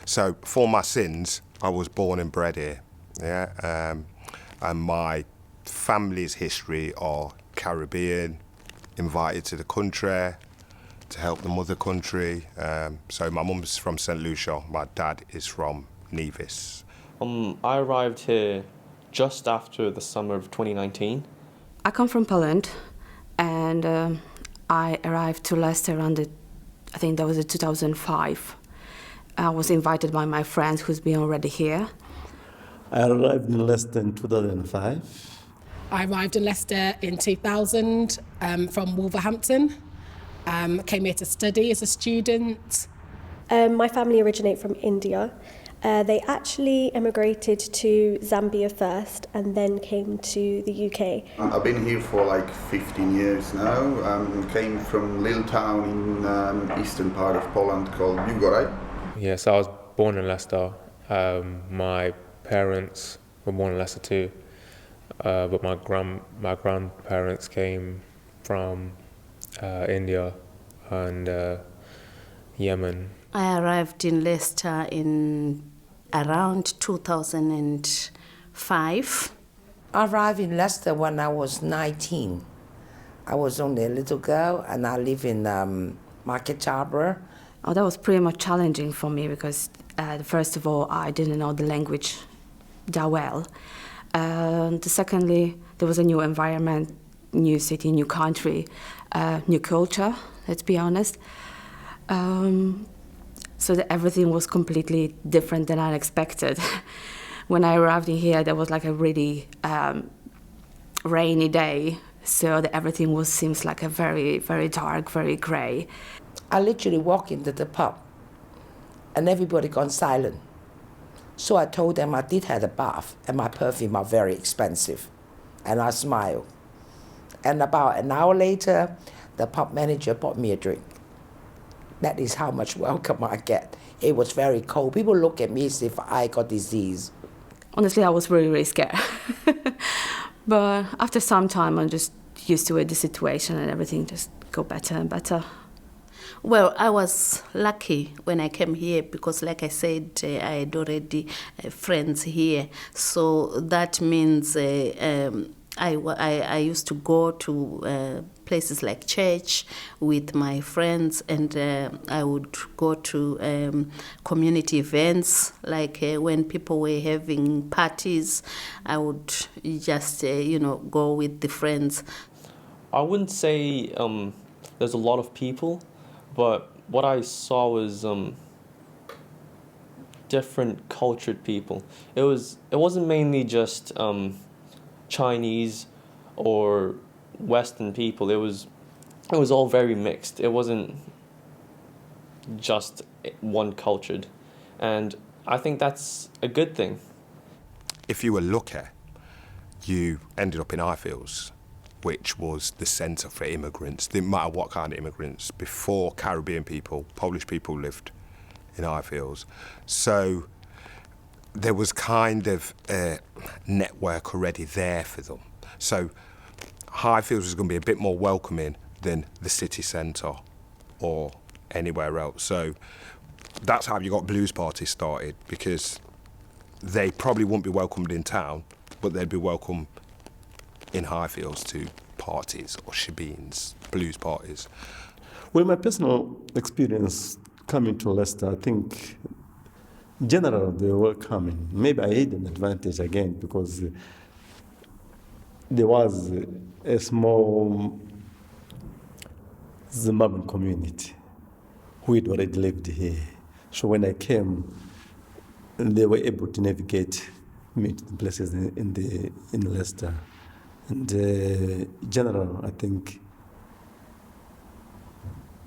So for my sins, I was born and bred here, yeah, and my family's history are Caribbean, invited to the country to help the mother country. So my mum's from St Lucia, my dad is from Nevis. I arrived here just after the summer of 2019. I come from Poland, and I arrived to Leicester I think that was in 2005. I was invited by my friends who's been already here. I arrived in Leicester in 2005. I arrived in Leicester in 2000 from Wolverhampton. Came here to study as a student. My family originate from India. They actually emigrated to Zambia first and then came to the UK. I've been here for like 15 years now. Came from a little town in eastern part of Poland called Bugoraj. Yes, I was born in Leicester. My parents were born in Leicester too, but my grandparents came from India and Yemen. I arrived in Leicester in around 2005. I arrived in Leicester when I was 19. I was only a little girl and I live in Market Harbour. Oh, that was pretty much challenging for me because, first of all, I didn't know the language that well. Secondly, there was a new environment, new city, new country, new culture, let's be honest. So that everything was completely different than I expected. When I arrived in here, there was like a really rainy day, so that everything seems like a very, very dark, very grey. I literally walked into the pub and everybody gone silent. So I told them I did have a bath and my perfume are very expensive. And I smiled. And about an hour later, the pub manager bought me a drink. That is how much welcome I get. It was very cold. People look at me as if I got disease. Honestly, I was really, really scared. But after some time, I'm just used to it, the situation, and everything just got better and better. Well, I was lucky when I came here because, like I said, I had already friends here. So that means I used to go to places like church with my friends, and I would go to community events, like when people were having parties, I would just, go with the friends. I wouldn't say there's a lot of people, but what I saw was different cultured people. It wasn't mainly just Chinese or Western people. It was all very mixed. It wasn't just one cultured, and I think that's a good thing. If you were lucky, you ended up in Highfields, which was the centre for immigrants. Didn't matter what kind of immigrants. Before Caribbean people, Polish people lived in Highfields. So there was kind of a network already there for them. So Highfields was going to be a bit more welcoming than the city centre or anywhere else. So that's how you got blues parties started, because they probably wouldn't be welcomed in town, but they'd be welcome in Highfields to parties or shebeens, blues parties. Well, my personal experience coming to Leicester, I think, in general, they were welcoming. Maybe I had an advantage again because there was a small Zimbabwean community who had already lived here. So when I came, they were able to navigate me to the places in Leicester. And in general, I think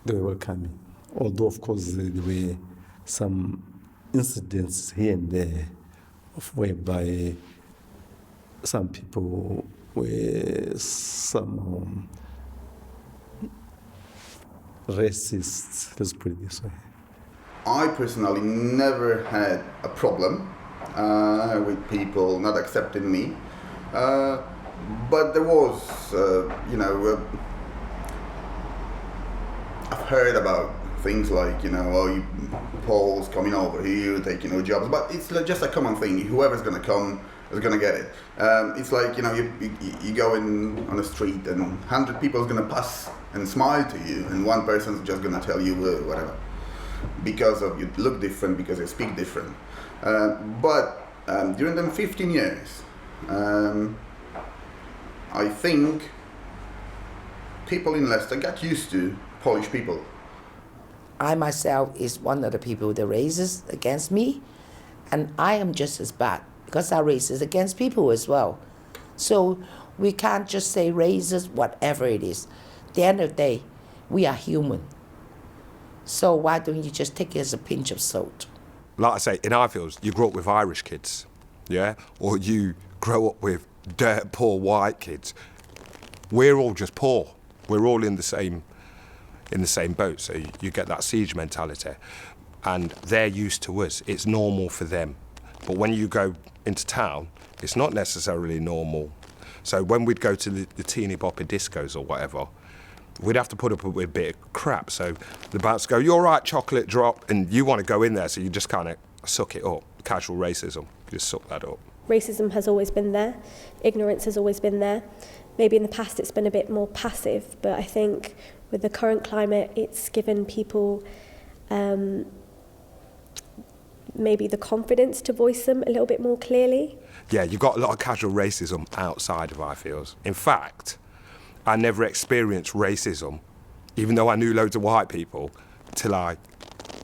they were welcoming. Although, of course, there were some incidents here and there of whereby some people were some racists, let's put it this way. I personally never had a problem with people not accepting me, but there was, I've heard about things like, oh, Paul's coming over here, taking our jobs, but it's just a common thing. Whoever's going to come is going to get it. It's like, you go in on the street and 100 people is going to pass and smile to you, and one person's just going to tell you whatever, because of you look different, because you speak different. But during them 15 years, I think people in Leicester got used to Polish people. I myself is one of the people that raises against me, and I am just as bad because I racist against people as well. So we can't just say racist, whatever it is. At the end of the day, we are human. So why don't you just take it as a pinch of salt? Like I say, in Ifields, you grow up with Irish kids, yeah? Or you grow up with dirt poor white kids. We're all just poor. We're all in the same boat, so you get that siege mentality. And they're used to us. It's normal for them. But when you go into town, it's not necessarily normal. So when we'd go to the teeny boppy discos or whatever, we'd have to put up with a bit of crap. So the bouncers go, "You're right, chocolate drop," and you want to go in there, so you just kind of suck it up. Casual racism, just suck that up. Racism has always been there. Ignorance has always been there. Maybe in the past it's been a bit more passive, but I think with the current climate, it's given people maybe the confidence to voice them a little bit more clearly. Yeah, you've got a lot of casual racism outside of Ifields. In fact, I never experienced racism, even though I knew loads of white people, till I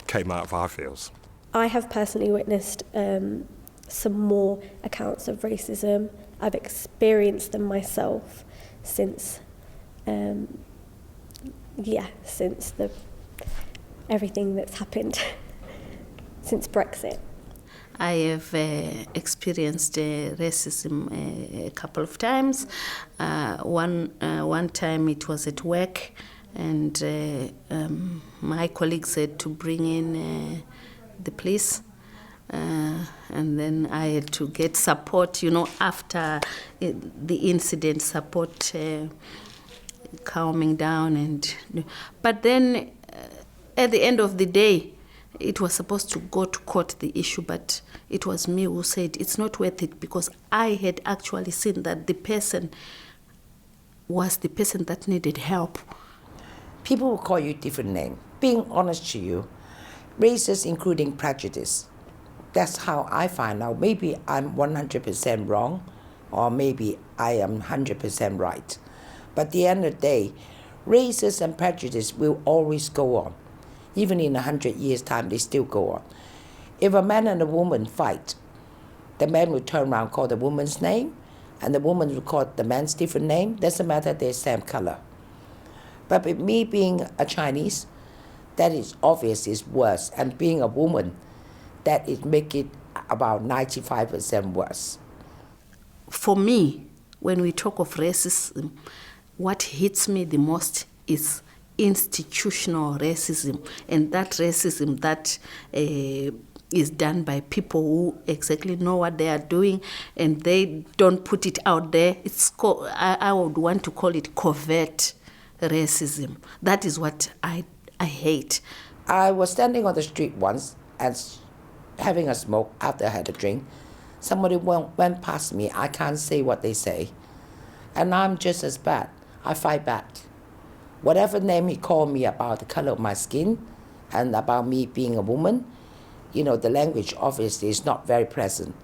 came out of Ifields. I have personally witnessed some more accounts of racism. I've experienced them myself since everything that's happened since Brexit. I have experienced racism a couple of times. One time it was at work, and my colleague said to bring in the police. And then I had to get support, after the incident, support calming down. But then at the end of the day, it was supposed to go to court, the issue, but it was me who said it's not worth it, because I had actually seen that the person was the person that needed help. People will call you different names. Being honest to you, racist including prejudice. That's how I find out. Maybe I'm 100% wrong, or maybe I am 100% right. But at the end of the day, racism and prejudice will always go on. Even in 100 years' time, they still go on. If a man and a woman fight, the man will turn around and call the woman's name, and the woman will call the man's different name. Doesn't matter, they're same color. But with me being a Chinese, that is obvious is worse. And being a woman, that it make it about 95% worse. For me, when we talk of racism, what hits me the most is institutional racism, and that racism that is done by people who exactly know what they are doing, and they don't put it out there. It's I would want to call it covert racism. That is what I hate. I was standing on the street once and having a smoke after I had a drink. Somebody went past me. I can't say what they say. And I'm just as bad. I fight back. Whatever name he called me about the color of my skin and about me being a woman, the language obviously is not very pleasant.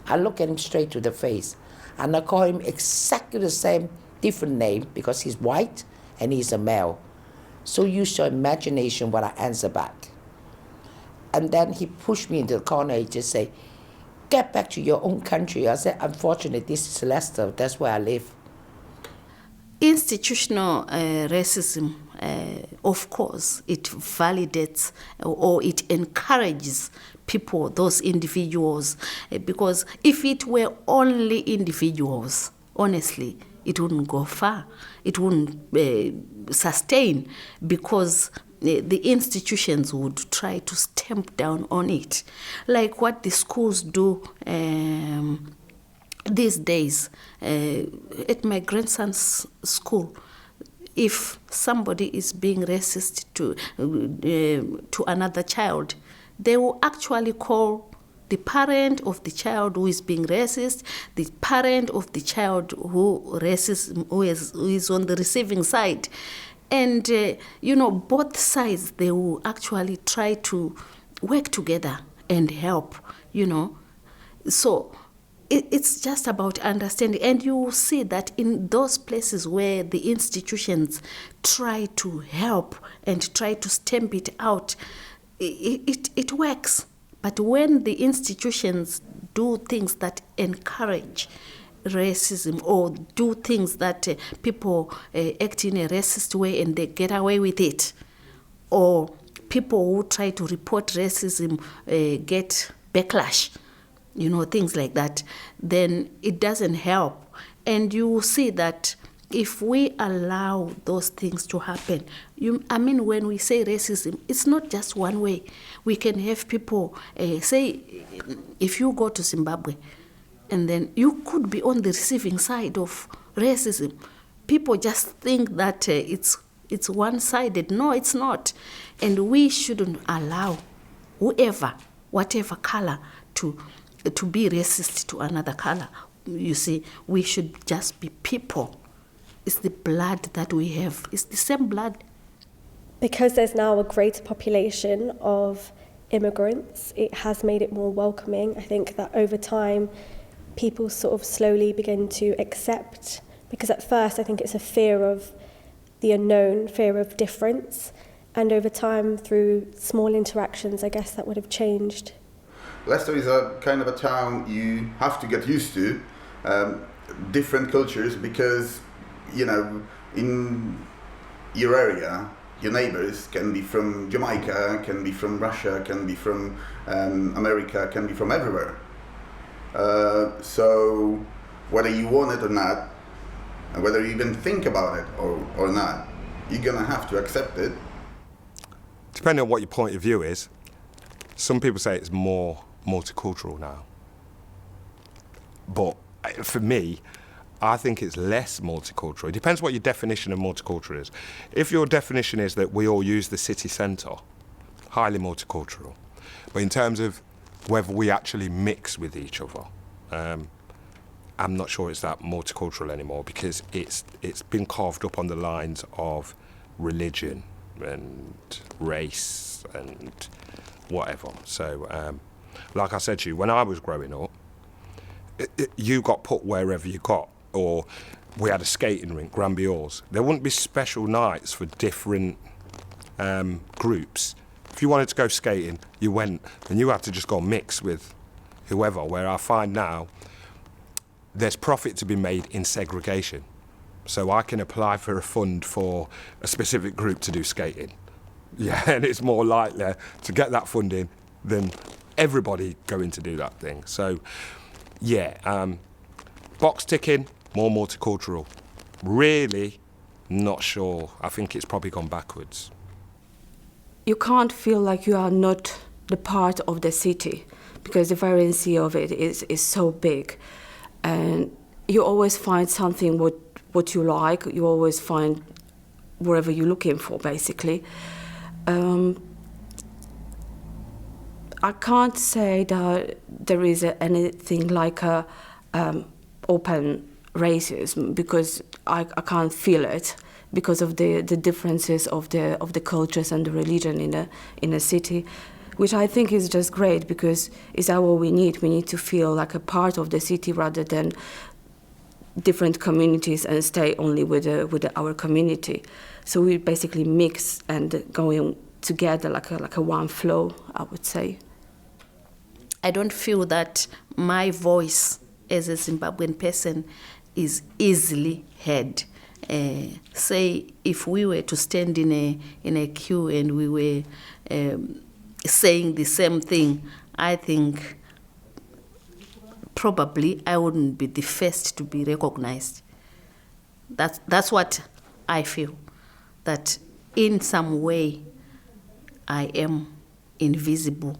I look at him straight to the face and I call him exactly the same, different name, because he's white and he's a male. So use your imagination what I answer back. And then he pushed me into the corner. He just said, "Get back to your own country." I said, "Unfortunately, this is Leicester. That's where I live." Institutional racism, of course, it validates or it encourages people, those individuals, because if it were only individuals, honestly, it wouldn't go far. It wouldn't sustain, because the institutions would try to stamp down on it, like what the schools do these days. At my grandson's school, if somebody is being racist to another child, they will actually call the parent of the child who is being racist, the parent of the child who is on the receiving side. And, both sides, they will actually try to work together and help, So it's just about understanding. And you will see that in those places where the institutions try to help and try to stamp it out, it works. But when the institutions do things that encourage racism or do things that people act in a racist way and they get away with it, or people who try to report racism get backlash, things like that, then it doesn't help. And you will see that if we allow those things to happen, when we say racism, it's not just one way. We can have people say, if you go to Zimbabwe, and then you could be on the receiving side of racism. People just think that it's one-sided. No, it's not. And we shouldn't allow whatever color, to be racist to another color. You see, we should just be people. It's the blood that we have. It's the same blood. Because there's now a greater population of immigrants, it has made it more welcoming. I think that over time, people sort of slowly begin to accept, because at first I think it's a fear of the unknown, fear of difference, and over time, through small interactions, I guess that would have changed. Leicester is a kind of a town you have to get used to different cultures, because in your area, your neighbors can be from Jamaica, can be from Russia, can be from America, can be from everywhere. So whether you want it or not, and whether you even think about it or not, you're gonna have to accept it. Depending on what your point of view is, some people say it's more multicultural now. But for me, I think it's less multicultural. It depends what your definition of multicultural is. If your definition is that we all use the city centre, highly multicultural. But in terms of whether we actually mix with each other, I'm not sure it's that multicultural anymore, because it's been carved up on the lines of religion and race and whatever. So, like I said to you, when I was growing up, you got put wherever you got, or we had a skating rink, Granby Halls. There wouldn't be special nights for different groups. If you wanted to go skating, you went, and you had to just go mix with whoever, where I find now there's profit to be made in segregation. So I can apply for a fund for a specific group to do skating. Yeah, and it's more likely to get that funding than everybody going to do that thing. So, yeah, box ticking, more multicultural. Really not sure. I think it's probably gone backwards. You can't feel like you are not the part of the city, because the variancy of it is so big. And you always find something what you like. You always find wherever you're looking for, basically. I can't say that there is anything like a open racism, because I can't feel it because of the differences of the cultures and the religion in a city, which I think is just great, because is that what we need? We need to feel like a part of the city rather than different communities and stay only with our community. So we basically mix and going together like a one flow, I would say. I don't feel that my voice as a Zimbabwean person is easily heard. Say if we were to stand in a queue and we were saying the same thing, I think probably I wouldn't be the first to be recognized. That's what I feel, that in some way I am invisible,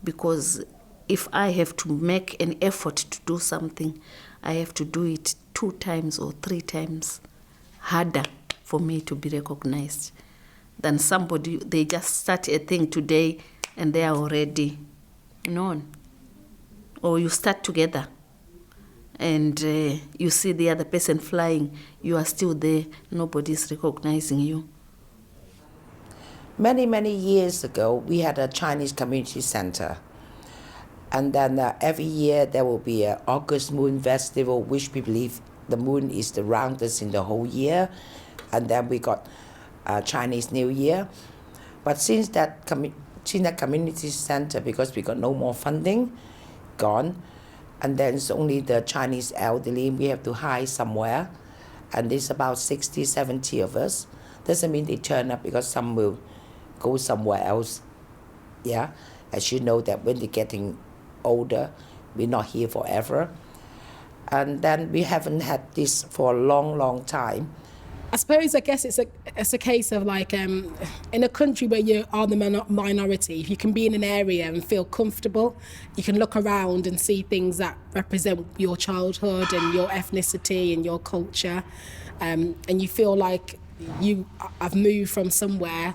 because if I have to make an effort to do something, I have to do it 2 times or 3 times harder for me to be recognized than somebody, they just start a thing today and they are already known. Or you start together and you see the other person flying, you are still there, nobody's recognizing you. Many, many years ago, we had a Chinese community center. And then every year there will be an August Moon Festival, which we believe the moon is the roundest in the whole year. And then we got Chinese New Year. But since that community center, because we got no more funding, gone, and then it's only the Chinese elderly, we have to hide somewhere. And there's about 60, 70 of us. Doesn't mean they turn up, because some will go somewhere else. Yeah, as you know that when they're getting older, we're not here forever. And then we haven't had this for a long, long time. I guess it's a case of like in a country where you are the minority, if you can be in an area and feel comfortable, you can look around and see things that represent your childhood and your ethnicity and your culture, and you feel like you have moved from somewhere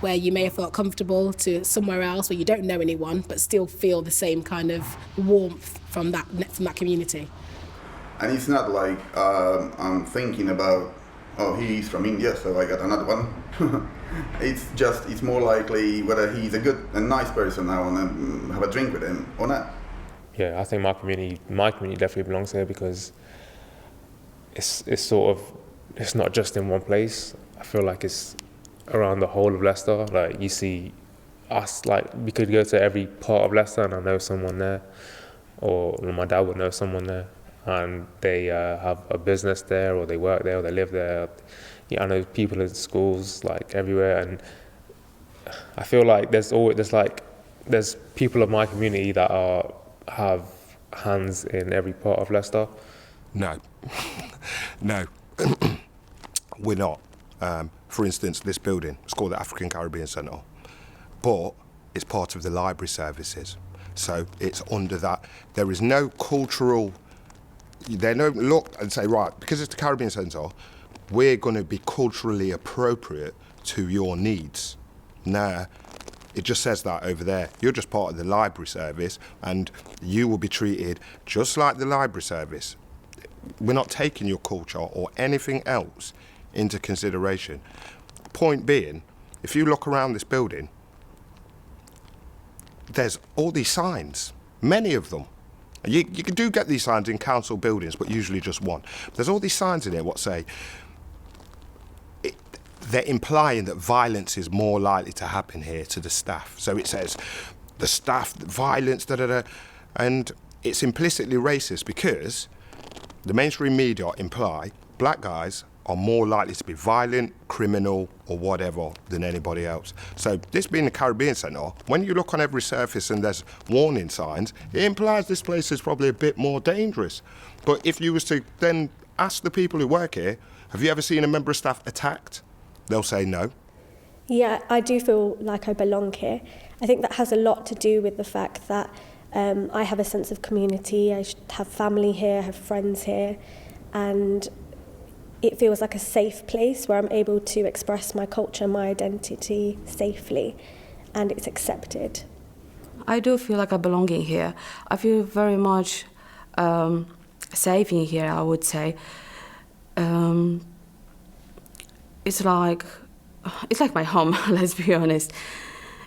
where you may have felt comfortable to somewhere else where you don't know anyone but still feel the same kind of warmth from that community. And it's not like I'm thinking about, oh, he's from India, so I got another one. It's more likely whether he's a nice person I want to have a drink with him or not. Yeah, I think my community definitely belongs here, because it's sort of, it's not just in one place. I feel like it's around the whole of Leicester. Like, you see us, like, we could go to every part of Leicester and I know someone there, or my dad would know someone there, and they have a business there, or they work there, or they live there. Yeah, I know people in schools, like, everywhere, and I feel like there's people of my community that have hands in every part of Leicester. No, no, we're not. For instance, this building, it's called the African Caribbean Centre, but it's part of the library services. So it's under that. There is no cultural, they don't look and say, right, because it's the Caribbean Centre, we're going to be culturally appropriate to your needs. Nah, it just says that over there. You're just part of the library service and you will be treated just like the library service. We're not taking your culture or anything else into consideration. Point being, if you look around this building, there's all these signs, many of them. You do get these signs in council buildings, but usually just one. There's all these signs in here what say, they're implying that violence is more likely to happen here to the staff. So it says, the staff, violence, and it's implicitly racist because the mainstream media imply black guys are more likely to be violent, criminal, or whatever than anybody else. So this being the Caribbean Centre, when you look on every surface and there's warning signs, it implies this place is probably a bit more dangerous. But if you was to then ask the people who work here, have you ever seen a member of staff attacked? They'll say no. Yeah, I do feel like I belong here. I think that has a lot to do with the fact that I have a sense of community, I have family here, I have friends here, and it feels like a safe place where I'm able to express my culture, my identity safely, and it's accepted. I do feel like I belong in here. I feel very much safe in here, I would say. It's like my home, let's be honest.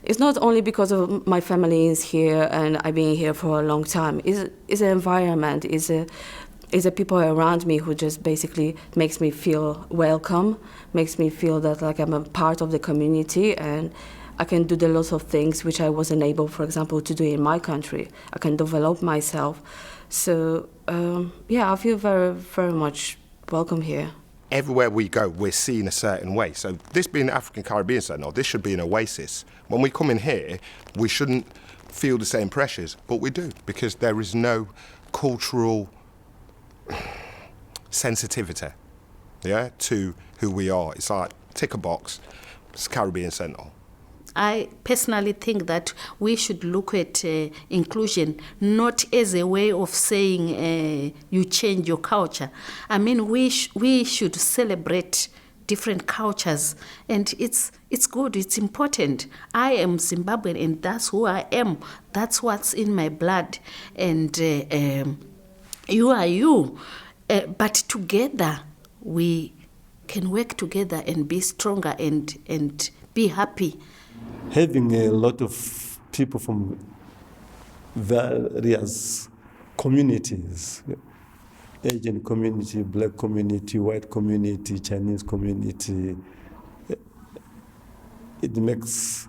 It's not only because of my family is here and I've been here for a long time. It's an environment, it's the people around me who just basically makes me feel welcome, makes me feel that like I'm a part of the community and I can do the lots of things which I wasn't able, for example, to do in my country. I can develop myself. So, yeah, I feel very, very much welcome here. Everywhere we go, we're seen a certain way. So this being the African Caribbean Centre, this should be an oasis. When we come in here, we shouldn't feel the same pressures, but we do, because there is no cultural sensitivity, yeah, to who we are. It's like, tick a box, it's Caribbean Centre. I personally think that we should look at inclusion not as a way of saying you change your culture. I mean, we should celebrate different cultures, and it's good, it's important. I am Zimbabwean, and that's who I am. That's what's in my blood, and you are you. But together we can work together and be stronger and be happy. Having a lot of people from various communities, Asian community, black community, white community, Chinese community, it makes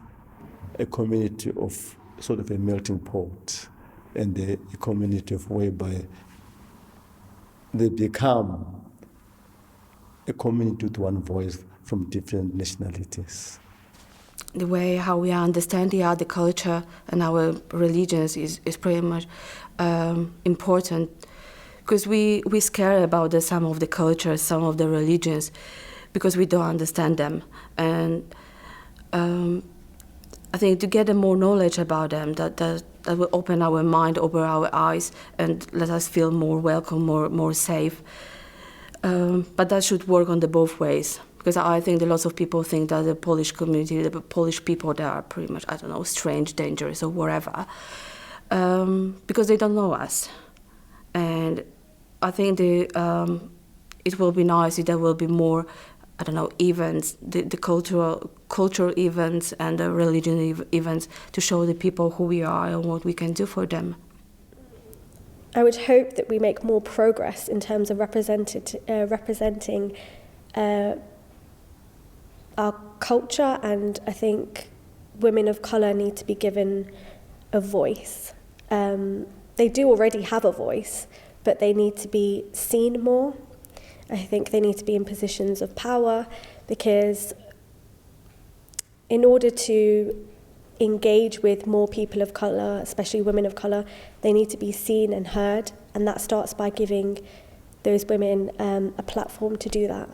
a community of sort of a melting pot, and a community of whereby they become a community with one voice from different nationalities. The way how we understand the other culture and our religions is pretty much important, because we scared about some of the cultures, some of the religions, because we don't understand them. And I think to get more knowledge about them, that will open our mind, open our eyes, and let us feel more welcome, more safe. But that should work on the both ways, because I think that lots of people think that the Polish community, the Polish people, they are pretty much, I don't know, strange, dangerous, or whatever, because they don't know us. And I think it will be nice if there will be more, I don't know, events, the cultural events and the religion events, to show the people who we are and what we can do for them. I would hope that we make more progress in terms of representing our culture, and I think women of colour need to be given a voice. They do already have a voice, but they need to be seen more. I think they need to be in positions of power, because in order to engage with more people of colour, especially women of colour, they need to be seen and heard, and that starts by giving those women a platform to do that.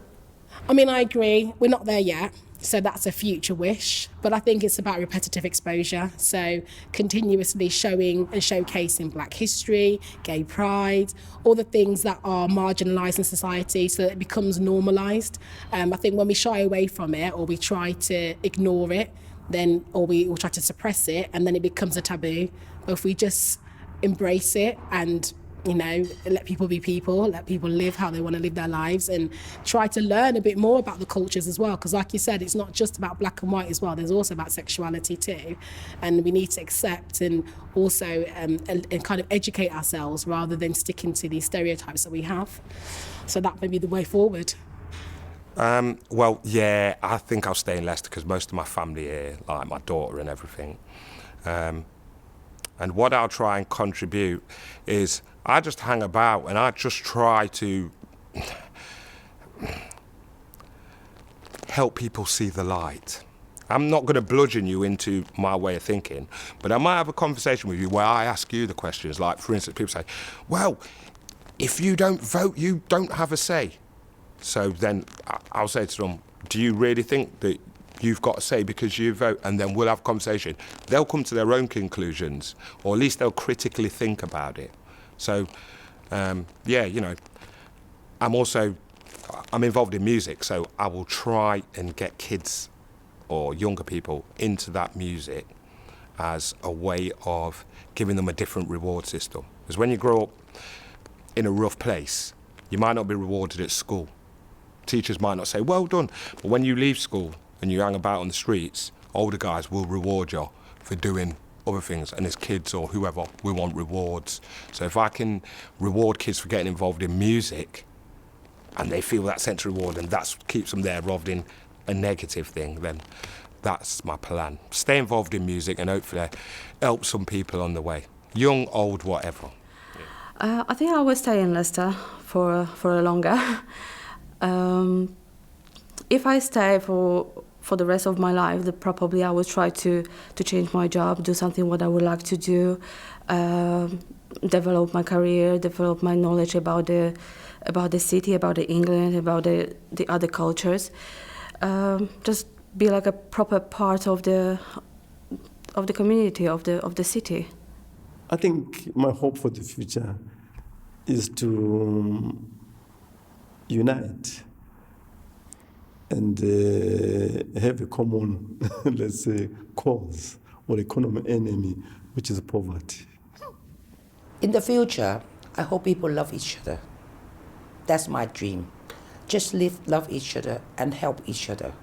I mean, I agree. We're not there yet, so that's a future wish. But I think it's about repetitive exposure. So continuously showing and showcasing Black history, gay pride, all the things that are marginalised in society, so that it becomes normalised. I think when we shy away from it, or we try to ignore it, then, or we try to suppress it, and then it becomes a taboo. But if we just embrace it and, you know, let people be people, let people live how they want to live their lives, and try to learn a bit more about the cultures as well. Because like you said, it's not just about black and white as well. There's also about sexuality too. And we need to accept and also and kind of educate ourselves, rather than sticking to these stereotypes that we have. So that may be the way forward. Well, yeah, I think I'll stay in Leicester because most of my family here, like my daughter and everything. And what I'll try and contribute is I just hang about and I just try to help people see the light. I'm not going to bludgeon you into my way of thinking, but I might have a conversation with you where I ask you the questions. Like, for instance, people say, well, if you don't vote, you don't have a say. So then I'll say to them, do you really think that you've got a say because you vote? And then we'll have a conversation. They'll come to their own conclusions, or at least they'll critically think about it. So, yeah, you know, I'm involved in music, so I will try and get kids or younger people into that music as a way of giving them a different reward system. Because when you grow up in a rough place, you might not be rewarded at school. Teachers might not say, well done, but when you leave school and you hang about on the streets, older guys will reward you for doing other things, and as kids or whoever, we want rewards. So if I can reward kids for getting involved in music, and they feel that sense of reward, and that keeps them there rather than a negative thing, then that's my plan. Stay involved in music and hopefully help some people on the way. Young, old, whatever. I think I will stay in Leicester for longer. If I stay for the rest of my life, then probably I will try to change my job, do something what I would like to do, develop my career, develop my knowledge about the city, about the England, about the other cultures. Just be like a proper part of the community, of the city. I think my hope for the future is to unite and have a common, let's say, cause or a common enemy, which is poverty. In the future, I hope people love each other. That's my dream. Just love each other and help each other.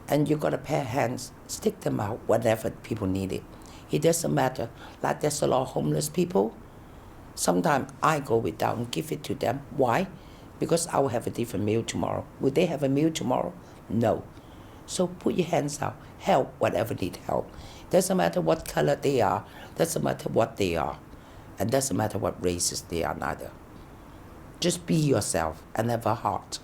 And you got a pair of hands, stick them out whenever people need it. It doesn't matter. Like there's a lot of homeless people. Sometimes I go without and give it to them. Why? Because I will have a different meal tomorrow. Will they have a meal tomorrow? No. So put your hands out. Help whatever need help. Doesn't matter what color they are. Doesn't matter what they are. And doesn't matter what races they are neither. Just be yourself and have a heart.